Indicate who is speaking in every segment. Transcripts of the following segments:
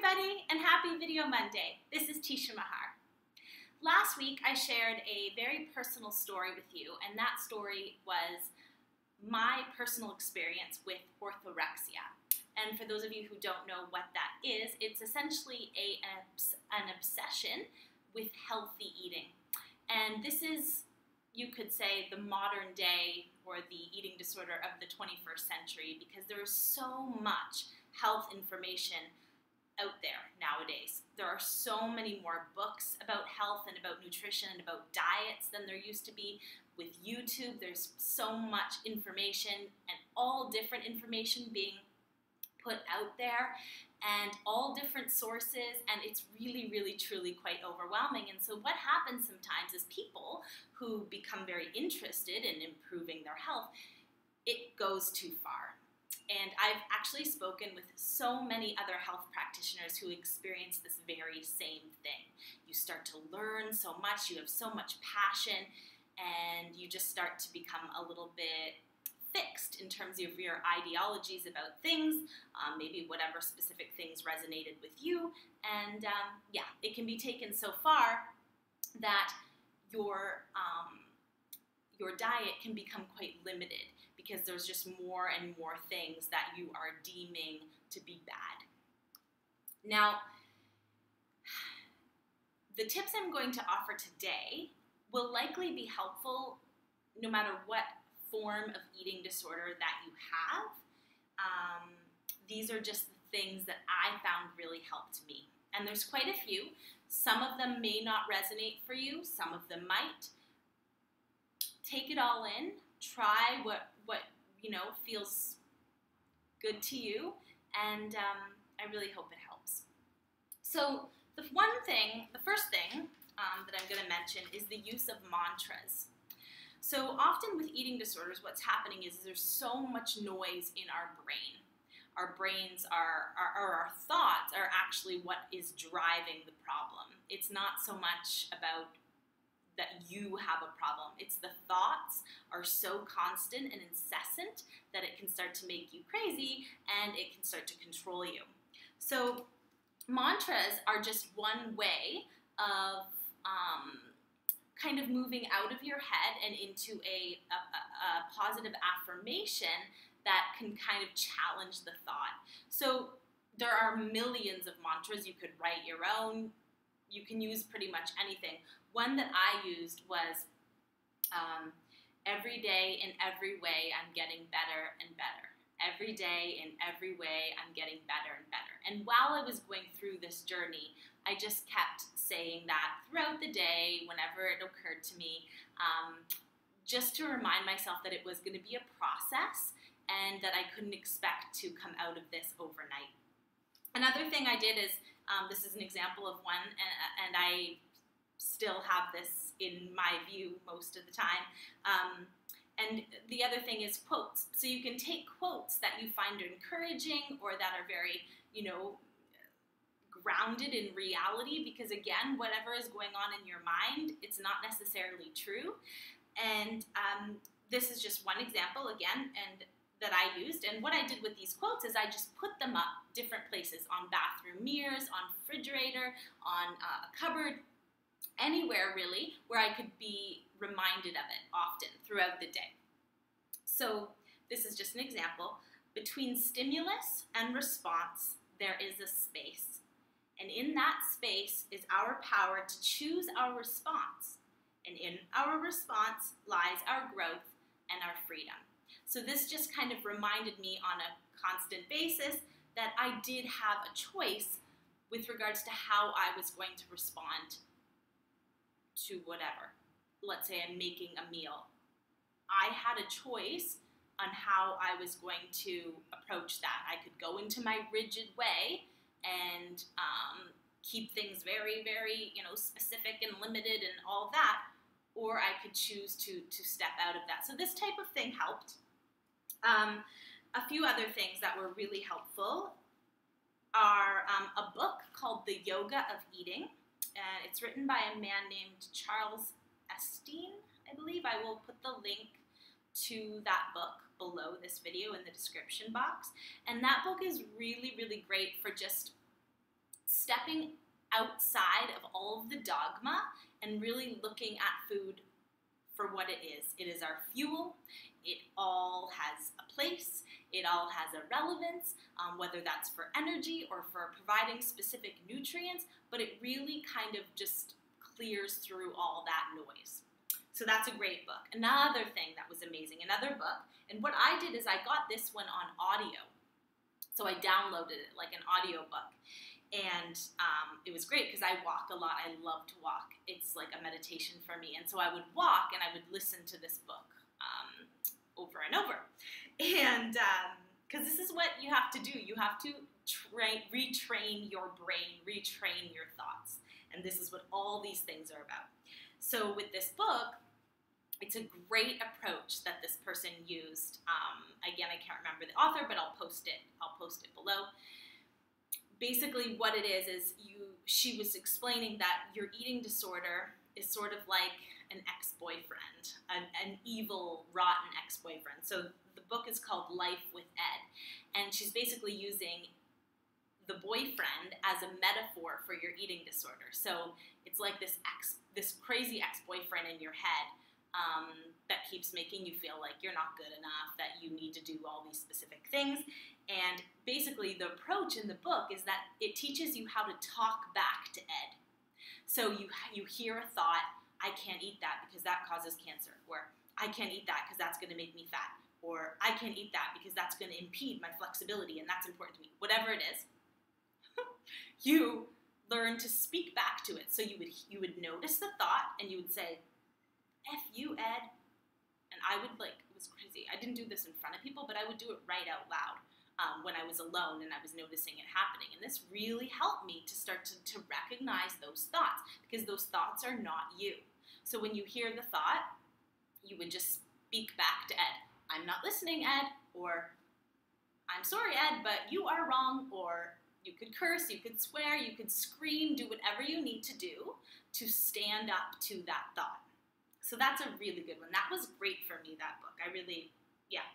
Speaker 1: everybody, and happy Video Monday. This is Tisha Mahar. Last week I shared a very personal story with you, and that story was my personal experience with orthorexia. And for those of you who don't know what that is, it's essentially an obsession with healthy eating. And this is, you could say, the modern day or the eating disorder of the 21st century, because there is so much health information out there nowadays. There are so many more books about health and about nutrition and about diets than there used to be. With YouTube, there's so much information and all different information being put out there and all different sources, and it's really, really, truly quite overwhelming. And so what happens sometimes is people who become very interested in improving their health, it goes too far. And I've actually spoken with so many other health practitioners who experience this very same thing. You start to learn so much, you have so much passion, and you just start to become a little bit fixed in terms of your ideologies about things, maybe whatever specific things resonated with you, and yeah, it can be taken so far that your diet can become quite limited because there's just more and more things that you are deeming to be bad. Now, the tips I'm going to offer today will likely be helpful no matter what form of eating disorder that you have. These are just the things that I found really helped me. And there's quite a few. Some of them may not resonate for you, some of them might. Take it all in, try what feels good to you, and I really hope it helps. So the first thing that I'm going to mention is the use of mantras. So often with eating disorders, what's happening is there's so much noise in our brain. Our brains our thoughts are actually what is driving the problem. It's not so much about that you have a problem. It's the thoughts are so constant and incessant that it can start to make you crazy and it can start to control you. So mantras are just one way of kind of moving out of your head and into a positive affirmation that can kind of challenge the thought. So there are millions of mantras. You could write your own. You can use pretty much anything. One that I used was, every day in every way I'm getting better and better. Every day in every way I'm getting better and better. And while I was going through this journey, I just kept saying that throughout the day, whenever it occurred to me, just to remind myself that it was going to be a process and that I couldn't expect to come out of this overnight. Another thing I did is, this is an example of one, and I still have this in my view most of the time. And the other thing is quotes. So you can take quotes that you find encouraging or that are very, grounded in reality, because again, whatever is going on in your mind, it's not necessarily true. And this is just one example again, and that I used. And what I did with these quotes is I just put them up different places, on bathroom mirrors, on refrigerator, on a cupboard, anywhere really where I could be reminded of it often throughout the day. So this is just an example. Between stimulus and response, there is a space. And in that space is our power to choose our response. And in our response lies our growth and our freedom. So this just kind of reminded me on a constant basis that I did have a choice with regards to how I was going to respond to whatever. Let's say I'm making a meal. I had a choice on how I was going to approach that. I could go into my rigid way and keep things very, very, specific and limited and all that, or I could choose to step out of that. So this type of thing helped. A few other things that were really helpful are a book called The Yoga of Eating. It's written by a man named Charles Epstein, I believe. I will put the link to that book below this video in the description box. And that book is really, really great for just stepping outside of all of the dogma and really looking at food for what it is. It is our fuel. It all has a place. It all has a relevance, whether that's for energy or for providing specific nutrients, but it really kind of just clears through all that noise. So that's a great book. Another thing that was amazing, another book, and what I did is I got this one on audio. So I downloaded it like an audio book. And it was great because I walk a lot. I love to walk. It's like a meditation for me. And so I would walk and I would listen to this book over and over. And because this is what you have to do. You have to retrain your brain, retrain your thoughts. And this is what all these things are about. So with this book, it's a great approach that this person used. Again, I can't remember the author, but I'll post it below. Basically what it is she was explaining that your eating disorder is sort of like an ex-boyfriend, an evil, rotten ex-boyfriend. So the book is called Life with Ed, and she's basically using the boyfriend as a metaphor for your eating disorder. So it's like this crazy ex-boyfriend in your head that keeps making you feel like you're not good enough, that you need to do all these specific things. And basically the approach in the book is that it teaches you how to talk back to Ed. So you hear a thought, I can't eat that because that causes cancer, or I can't eat that because that's going to make me fat, or I can't eat that because that's going to impede my flexibility and that's important to me. Whatever it is, you learn to speak back to it. So you would notice the thought and you would say, F you, Ed. And I would it was crazy. I didn't do this in front of people, but I would do it right out loud when I was alone and I was noticing it happening. And this really helped me to start to recognize those thoughts, because those thoughts are not you. So when you hear the thought, you would just speak back to Ed. I'm not listening, Ed, or I'm sorry, Ed, but you are wrong, or you could curse, you could swear, you could scream, do whatever you need to do to stand up to that thought. So that's a really good one. That was great for me, that book. Yeah.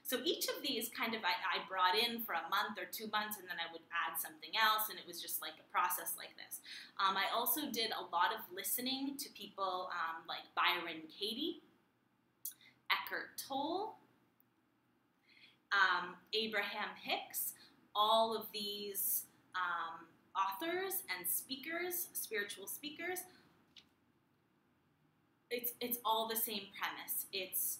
Speaker 1: So each of these kind of I brought in for a month or 2 months, and then I would add something else, and it was just like a process like this. I also did a lot of listening to people like Byron Katie, Eckhart Tolle, Abraham Hicks, all of these authors and speakers, spiritual speakers. It's all the same premise. It's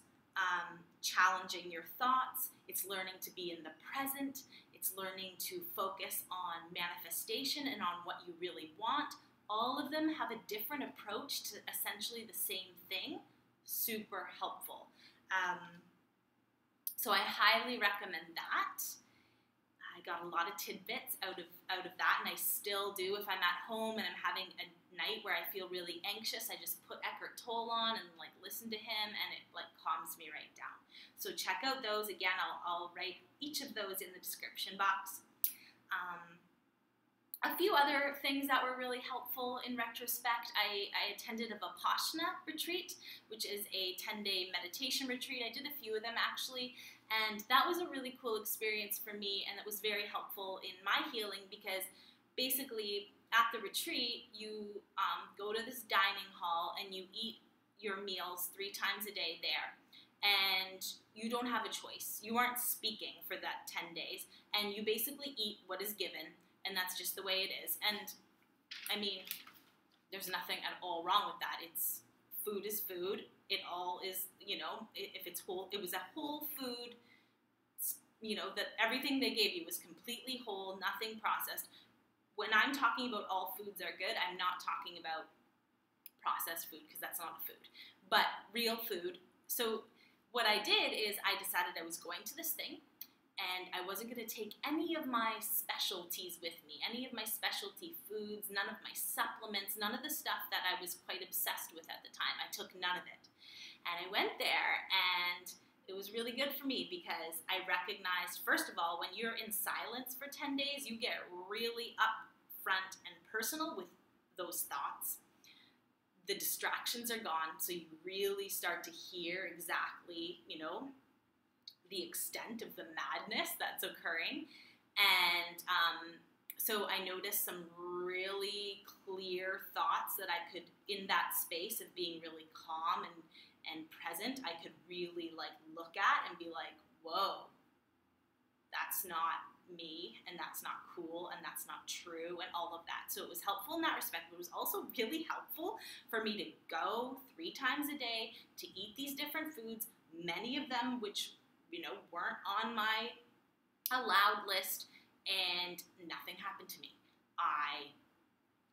Speaker 1: challenging your thoughts. It's learning to be in the present. It's learning to focus on manifestation and on what you really want. All of them have a different approach to essentially the same thing. Super helpful. So I highly recommend that. I got a lot of tidbits out of that, and I still do. If I'm at home and I'm having a night where I feel really anxious, I just put Eckhart Tolle on and listen to him, and it calms me right down. So check out those. Again, I'll write each of those in the description box. A few other things that were really helpful in retrospect. I attended a Vipassana retreat, which is a 10-day meditation retreat. I did a few of them actually, and that was a really cool experience for me, and it was very helpful in my healing, because basically at the retreat you go to this dining hall and you eat your meals 3 times a day there, and you don't have a choice. You aren't speaking for that 10 days, and you basically eat what is given. And that's just the way it is. And, I mean, there's nothing at all wrong with that. Food is food. It all is, if it's whole, it was a whole food, that everything they gave you was completely whole, nothing processed. When I'm talking about all foods are good, I'm not talking about processed food, because that's not a food, but real food. So what I did is I decided I was going to this thing, and I wasn't going to take any of my specialties with me, any of my specialty foods, none of my supplements, none of the stuff that I was quite obsessed with at the time. I took none of it. And I went there, and it was really good for me, because I recognized, first of all, when you're in silence for 10 days, you get really upfront and personal with those thoughts. The distractions are gone, so you really start to hear exactly, the extent of the madness that's occurring. And So I noticed some really clear thoughts that I could, in that space of being really calm and present, I could really like look at and be like, whoa, that's not me, and that's not cool, and that's not true, and all of that. So it was helpful in that respect, but it was also really helpful for me to go 3 times a day to eat these different foods, many of them which, you know, weren't on my allowed list, and nothing happened to me. I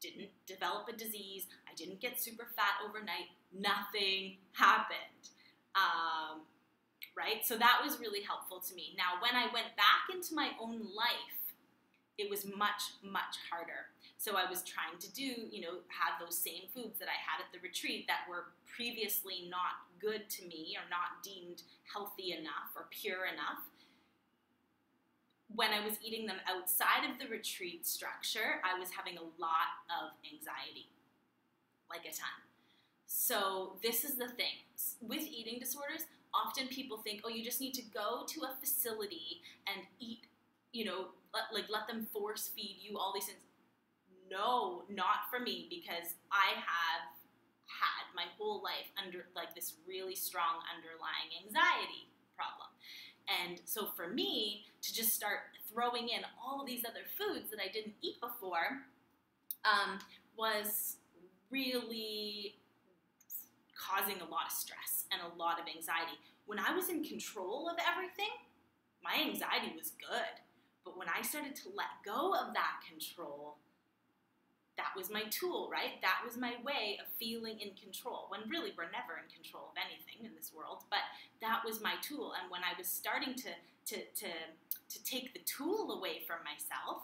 Speaker 1: didn't develop a disease. I didn't get super fat overnight. Nothing happened. Right? So that was really helpful to me. Now, when I went back into my own life, it was much, much harder. So I was trying to do, you know, have those same foods that I had at the retreat that were previously not good to me or not deemed healthy enough or pure enough. When I was eating them outside of the retreat structure, I was having a lot of anxiety, like a ton. So this is the thing. With eating disorders, often people think, oh, you just need to go to a facility and eat, you know, let them force feed you all these things. No, not for me, because I have had my whole life under like this really strong underlying anxiety problem. And so for me to just start throwing in all of these other foods that I didn't eat before was really causing a lot of stress and a lot of anxiety. When I was in control of everything, my anxiety was good. But when I started to let go of that control, that was my tool, right? That was my way of feeling in control, when really we're never in control of anything in this world, but that was my tool. And when I was starting to take the tool away from myself,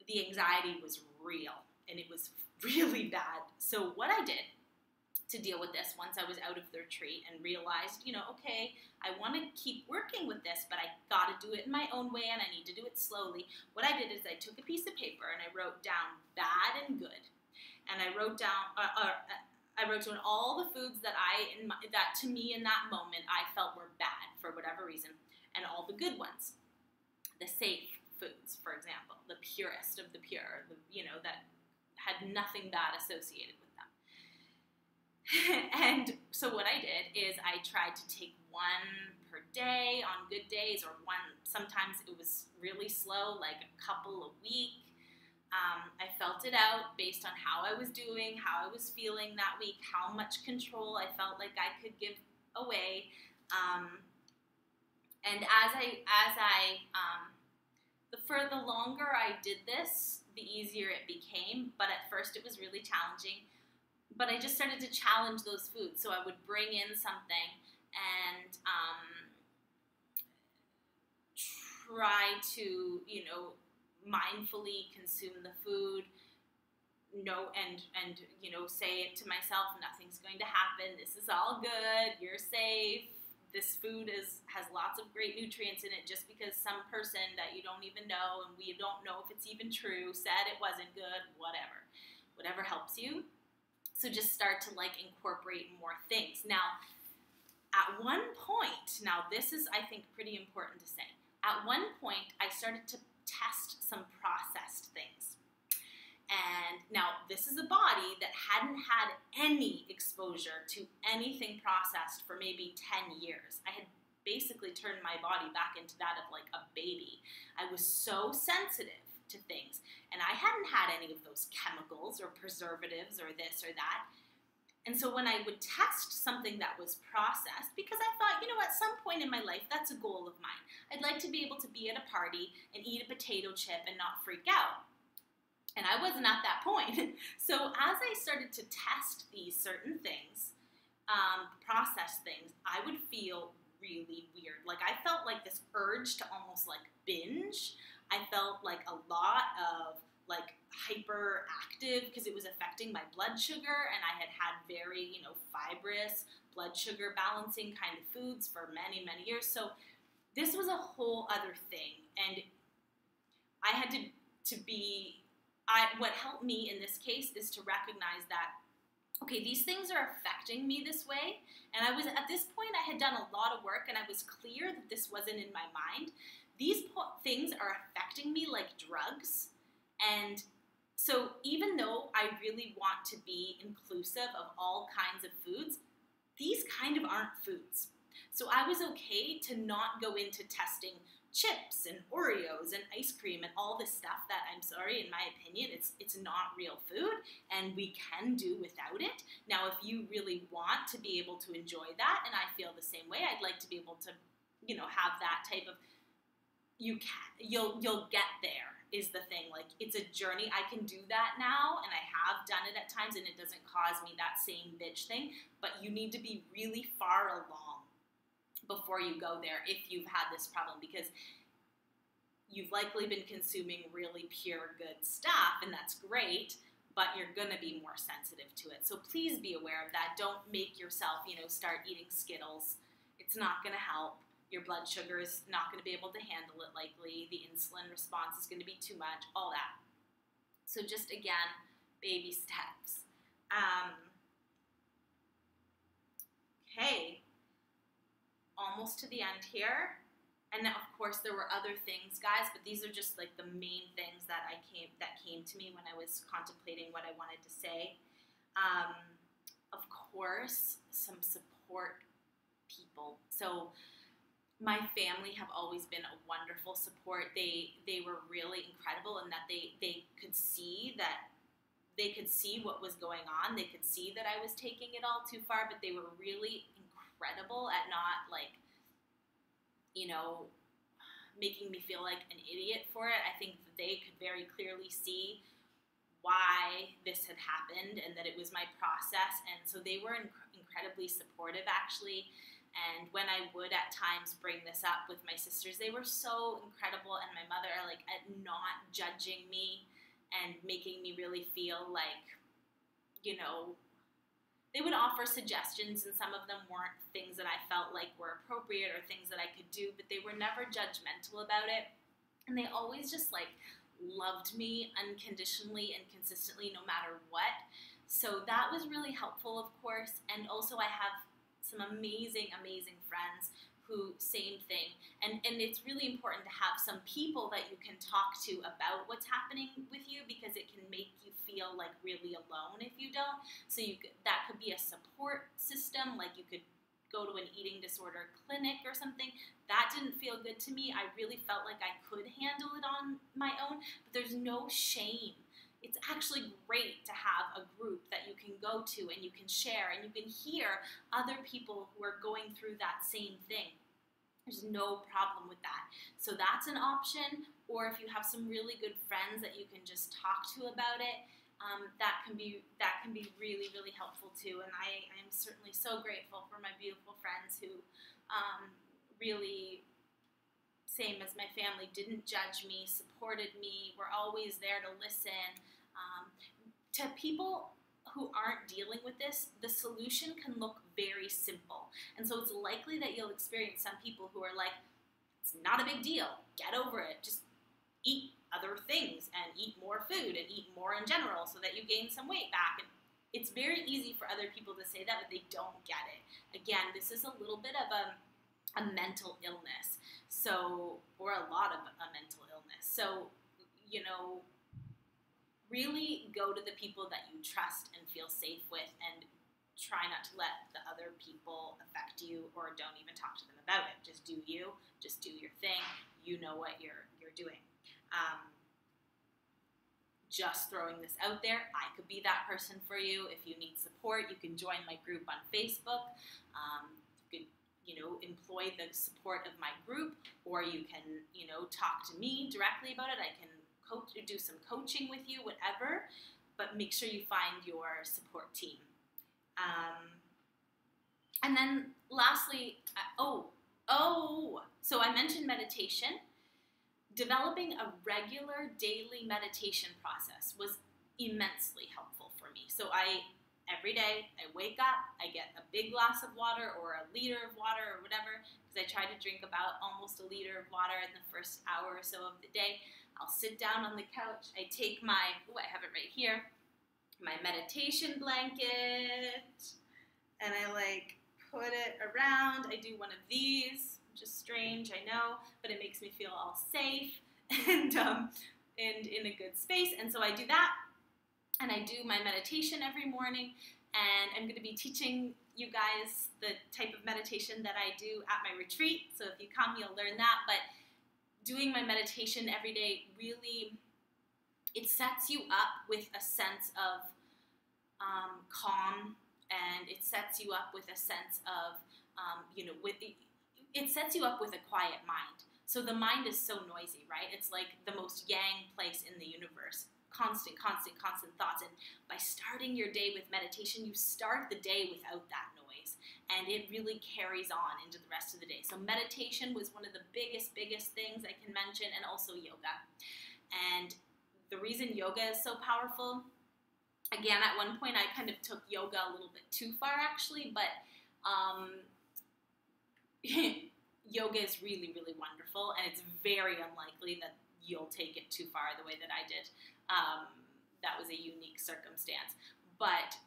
Speaker 1: the anxiety was real, and it was really bad. So what I did to deal with this once I was out of the retreat and realized, you know, okay, I want to keep working with this, but I got to do it in my own way, and I need to do it slowly. What I did is I took a piece of paper and I wrote down bad and good, and I wrote down all the foods that that to me in that moment I felt were bad for whatever reason, and all the good ones, the safe foods, for example, the purest of the pure, you know, that had nothing bad associated with them. And so what I did is I tried to take one per day on good days, or one, sometimes it was really slow, like a couple a week. I felt it out based on how I was doing, how I was feeling that week, how much control I felt like I could give away. And for the longer I did this, the easier it became. But at first it was really challenging. But I just started to challenge those foods. So I would bring in something and try to, you know, mindfully consume the food, and you know, say it to myself, nothing's going to happen, this is all good, you're safe, this food has lots of great nutrients in it, just because some person that you don't even know, and we don't know if it's even true, said it wasn't good, whatever helps you. So just start to like incorporate more things. Now, at one point, now this is, I think, pretty important to say. At one point, I started to test some processed things. And now this is a body that hadn't had any exposure to anything processed for maybe 10 years. I had basically turned my body back into that of like a baby. I was so sensitive to things, and I hadn't had any of those chemicals or preservatives or this or that. And so when I would test something that was processed, because I thought, you know, at some point in my life, that's a goal of mine. I'd like to be able to be at a party and eat a potato chip and not freak out. And I wasn't at that point. So as I started to test these certain things, processed things, I would feel really weird. Like I felt like this urge to almost like binge. I felt like a lot of like hyperactive because it was affecting my blood sugar, and I had very, you know, fibrous blood sugar balancing kind of foods for many, many years. So this was a whole other thing, and I had what helped me in this case is to recognize that, okay, these things are affecting me this way, and I was, at this point, I had done a lot of work, and I was clear that this wasn't in my mind. These things are affecting me like drugs, And so even though I really want to be inclusive of all kinds of foods, these kind of aren't foods. So I was okay to not go into testing chips and Oreos and ice cream and all this stuff that, I'm sorry, in my opinion, it's not real food, and we can do without it. Now, if you really want to be able to enjoy that, and I feel the same way, I'd like to be able to, have that type of, you'll get there is the thing. Like, it's a journey. I can do that now, and I have done it at times, and it doesn't cause me that same bitch thing, but you need to be really far along before you go there if you've had this problem, because you've likely been consuming really pure good stuff, and that's great, but you're going to be more sensitive to it. So please be aware of that. Don't make yourself, start eating Skittles. It's not going to help. Your blood sugar is not going to be able to handle it likely. The insulin response is going to be too much, all that. So just, again, baby steps. Okay. Almost to the end here. And of course there were other things, guys, but these are just like the main things that came to me when I was contemplating what I wanted to say. Of course, some support people. So my family have always been a wonderful support. They were really incredible in that they could see what was going on. They could see that I was taking it all too far, but they were really incredible at not making me feel like an idiot for it. I think that they could very clearly see why this had happened and that it was my process. And so they were incredibly supportive, actually. And when I would at times bring this up with my sisters, they were so incredible. And my mother, at not judging me and making me really feel like, they would offer suggestions, and some of them weren't things that I felt like were appropriate or things that I could do, but they were never judgmental about it. And they always just loved me unconditionally and consistently no matter what. So that was really helpful, of course. And also I have some amazing, amazing friends who, same thing. And it's really important to have some people that you can talk to about what's happening with you, because it can make you feel really alone if you don't. So that could be a support system, like you could go to an eating disorder clinic or something. That didn't feel good to me. I really felt like I could handle it on my own, but there's no shame. It's actually great to have a group that you can go to and you can share and you can hear other people who are going through that same thing. There's no problem with that. So that's an option. Or if you have some really good friends that you can just talk to about it, that can be really, really helpful too. And I am certainly so grateful for my beautiful friends who really, same as my family, didn't judge me, supported me, were always there to listen. To people who aren't dealing with this, the solution can look very simple. And so it's likely that you'll experience some people who are like, it's not a big deal, get over it, just eat other things and eat more food and eat more in general so that you gain some weight back. And it's very easy for other people to say that, but they don't get it. Again, this is a little bit of a mental illness, or a lot of a mental illness. So, really go to the people that you trust and feel safe with, and try not to let the other people affect you, or don't even talk to them about it. Just do you. Just do your thing. You know what you're doing. Just throwing this out there, I could be that person for you. If you need support, you can join my group on Facebook. You could, employ the support of my group, or you can, talk to me directly about it. I can do some coaching with you, whatever, but make sure you find your support team. And then lastly, so I mentioned meditation. Developing a regular daily meditation process was immensely helpful for me. So every day I wake up, I get a big glass of water or a liter of water or whatever, because I try to drink about almost a liter of water in the first hour or so of the day. I'll sit down on the couch. I take I have it right here, my meditation blanket, and I put it around. I do one of these, which is strange, I know, but it makes me feel all safe. And and in a good space. And so I do that, and I do my meditation every morning, and I'm going to be teaching you guys the type of meditation that I do at my retreat. So if you come, you'll learn that. But doing my meditation every day really, it sets you up with a sense of calm, and it sets you up with a sense of, it sets you up with a quiet mind. So the mind is so noisy, right? It's like the most yang place in the universe. Constant thoughts. And by starting your day with meditation, you start the day without that noise. And it really carries on into the rest of the day. So meditation was one of the biggest things I can mention, and also yoga. And the reason yoga is so powerful, again, at one point I kind of took yoga a little bit too far, actually, but yoga is really wonderful, and it's very unlikely that you'll take it too far the way that I did. That was a unique circumstance. But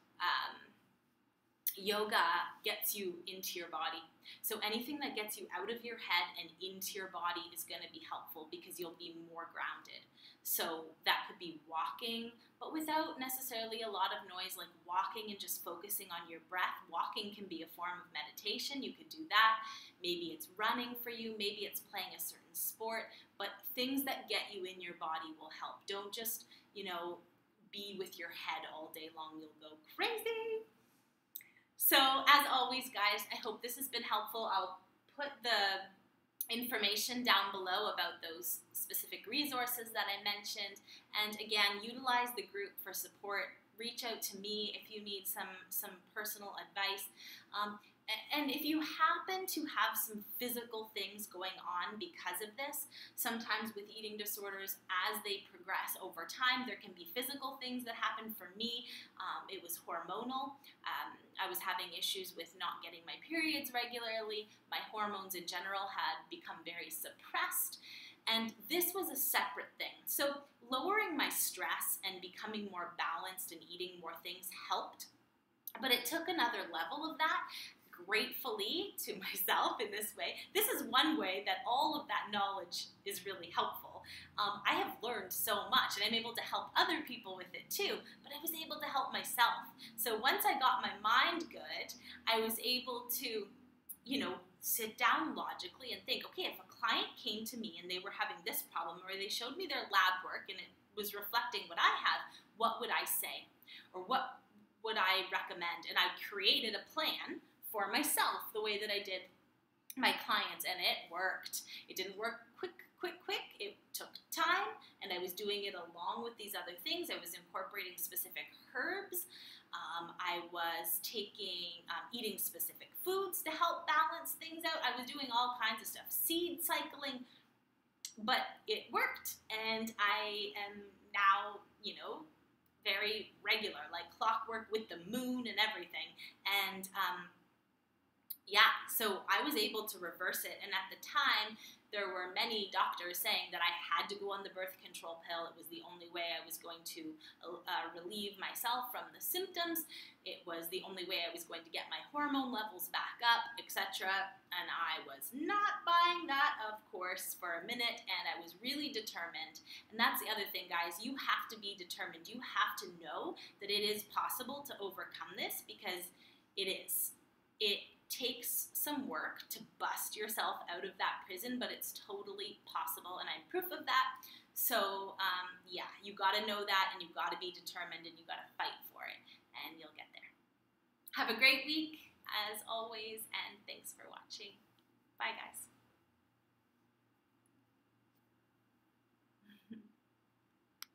Speaker 1: yoga gets you into your body. So anything that gets you out of your head and into your body is going to be helpful, because you'll be more grounded. So that could be walking, but without necessarily a lot of noise, like walking and just focusing on your breath. Walking can be a form of meditation. You could do that. Maybe it's running for you. Maybe it's playing a certain sport. But things that get you in your body will help. Don't just, be with your head all day long. You'll go crazy. So as always, guys, I hope this has been helpful. I'll put the information down below about those specific resources that I mentioned. And again, utilize the group for support. Reach out to me if you need some personal advice. And if you happen to have some physical things going on because of this, sometimes with eating disorders, as they progress over time, there can be physical things that happen. For me, it was hormonal. I was having issues with not getting my periods regularly. My hormones in general had become very suppressed. And this was a separate thing. So lowering my stress and becoming more balanced and eating more things helped. But it took another level of that, gratefully to myself in this way. This is one way that all of that knowledge is really helpful. I have learned so much, and I'm able to help other people with it too, but I was able to help myself. So once I got my mind good, I was able to, sit down logically and think, okay, if a client came to me and they were having this problem, or they showed me their lab work and it was reflecting what I have, what would I say? Or what would I recommend? And I created a plan for myself the way that I did my clients, and it worked. It didn't work quick. It took time, and I was doing it along with these other things. I was incorporating specific herbs. I was eating specific foods to help balance things out. I was doing all kinds of stuff, seed cycling, but it worked, and I am now, very regular, like clockwork with the moon and everything. And so I was able to reverse it. And at the time, there were many doctors saying that I had to go on the birth control pill. It was the only way I was going to relieve myself from the symptoms. It was the only way I was going to get my hormone levels back up, etc. And I was not buying that, of course, for a minute, and I was really determined. And that's the other thing, guys. You have to be determined. You have to know that it is possible to overcome this, because it is. It takes some work to bust yourself out of that prison, but it's totally possible, and I'm proof of that. So you got to know that, and you got to be determined, and you got to fight for it, and you'll get there. Have a great week, as always, and thanks for watching. Bye, guys.